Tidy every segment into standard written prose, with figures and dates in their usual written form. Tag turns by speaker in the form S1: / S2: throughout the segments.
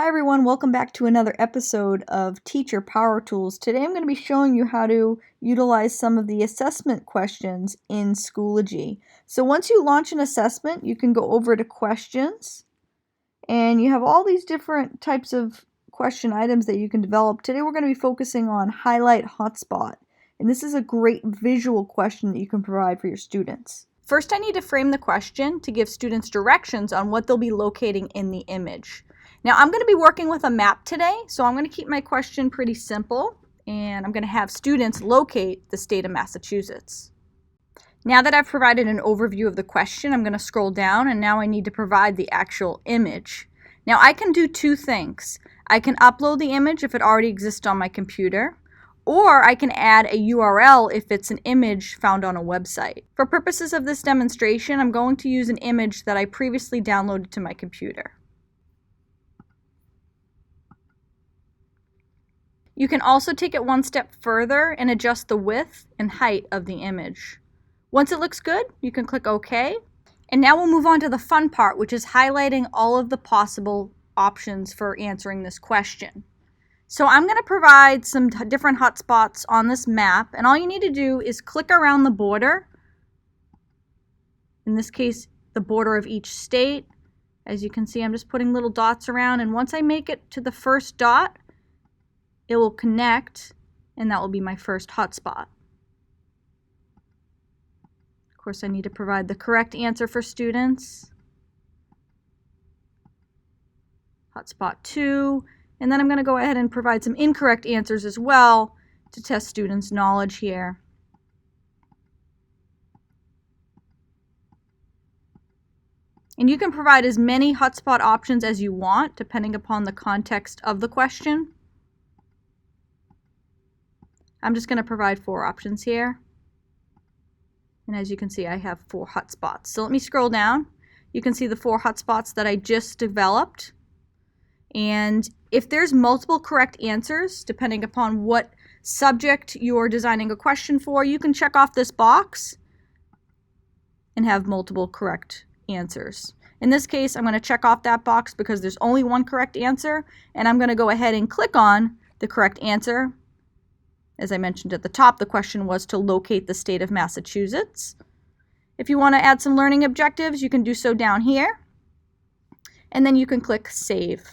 S1: Hi everyone, welcome back to another episode of Teacher Power Tools. Today I'm going to be showing you how to utilize some of the assessment questions in Schoology. So once you launch an assessment, you can go over to questions, and you have all these different types of question items that you can develop. Today we're going to be focusing on highlight hotspot, and this is a great visual question that you can provide for your students. First, I need to frame the question to give students directions on what they'll be locating in the image. Now, I'm going to be working with a map today, so I'm going to keep my question pretty simple, and I'm going to have students locate the state of Massachusetts. Now that I've provided an overview of the question, I'm going to scroll down, and now I need to provide the actual image. Now, I can do two things. I can upload the image if it already exists on my computer, or I can add a URL if it's an image found on a website. For purposes of this demonstration, I'm going to use an image that I previously downloaded to my computer. You can also take it one step further and adjust the width and height of the image. Once it looks good, you can click OK. And now we'll move on to the fun part, which is highlighting all of the possible options for answering this question. So I'm going to provide some different hotspots on this map, and all you need to do is click around the border. In this case, the border of each state. As you can see, I'm just putting little dots around, and once I make it to the first dot, it will connect, and that will be my first hotspot. Of course, I need to provide the correct answer for students. Hotspot 2, and then I'm going to go ahead and provide some incorrect answers as well to test students' knowledge here. And you can provide as many hotspot options as you want, depending upon the context of the question. I'm just going to provide 4 options here. And as you can see, I have 4 hotspots. So let me scroll down. You can see the 4 hotspots that I just developed. And if there's multiple correct answers, depending upon what subject you're designing a question for, you can check off this box and have multiple correct answers. In this case, I'm going to check off that box because there's only one correct answer, and I'm going to go ahead and click on the correct answer. As I mentioned at the top, the question was to locate the state of Massachusetts. If you want to add some learning objectives, you can do so down here. And then you can click Save.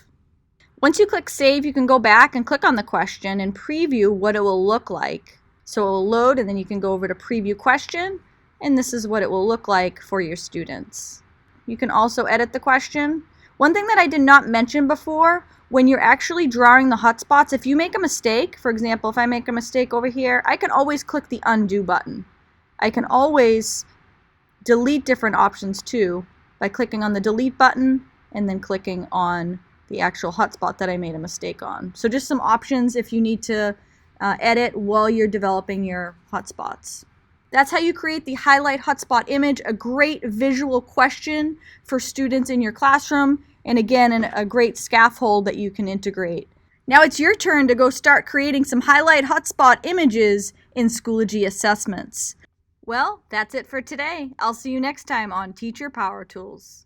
S1: Once you click Save, you can go back and click on the question and preview what it will look like. So it will load, and then you can go over to Preview Question, and this is what it will look like for your students. You can also edit the question. One thing that I did not mention before, when you're actually drawing the hotspots, if you make a mistake, for example, if I make a mistake over here, I can always click the undo button. I can always delete different options too by clicking on the delete button and then clicking on the actual hotspot that I made a mistake on. So just some options if you need to edit while you're developing your hotspots. That's how you create the highlight hotspot image, a great visual question for students in your classroom, and again, a great scaffold that you can integrate. Now it's your turn to go start creating some highlight hotspot images in Schoology assessments. Well, that's it for today. I'll see you next time on Teacher Power Tools.